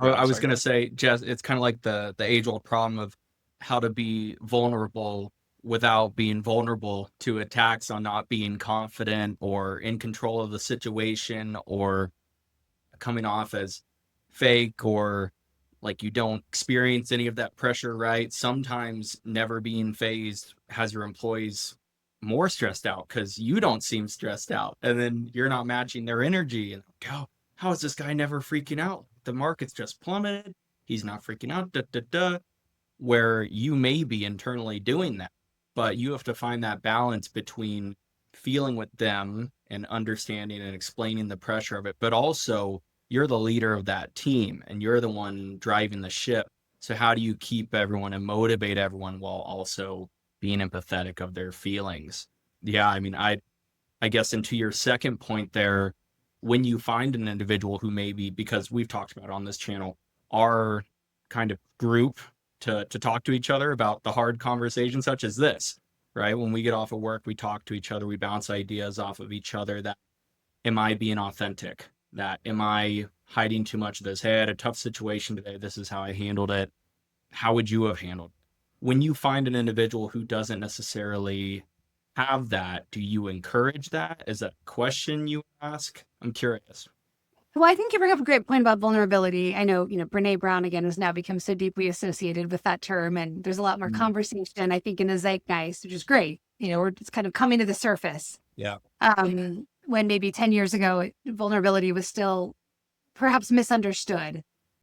I I'm was sorry, go gonna ahead. say, Jess, it's kind of like the age-old problem of how to be vulnerable without being vulnerable to attacks on not being confident or in control of the situation or coming off as fake or like you don't experience any of that pressure, right? Sometimes never being phased has your employees more stressed out because you don't seem stressed out and then you're not matching their energy. And how is this guy never freaking out? The market's just plummeted. He's not freaking out. Da, da, da. Where you may be internally doing that, but you have to find that balance between feeling with them and understanding and explaining the pressure of it, but also you're the leader of that team and you're the one driving the ship. So how do you keep everyone and motivate everyone while also being empathetic of their feelings? Yeah, I mean, I guess into your second point there, when you find an individual who maybe, because we've talked about on this channel, are kind of group to talk to each other about the hard conversations such as this, right? When we get off of work, we talk to each other, we bounce ideas off of each other. That am I being authentic? That am I hiding too much of this? Hey, I had a tough situation today. This is how I handled it. How would you have handled it? When you find an individual who doesn't necessarily have that, do you encourage that? Is that a question you ask? I'm curious. Well, I think you bring up a great point about vulnerability. I know, Brene Brown again has now become so deeply associated with that term, and there's a lot more Mm, conversation, I think, in the zeitgeist, which is great. We're just kind of coming to the surface. yeah. When maybe 10 years ago, vulnerability was still perhaps misunderstood.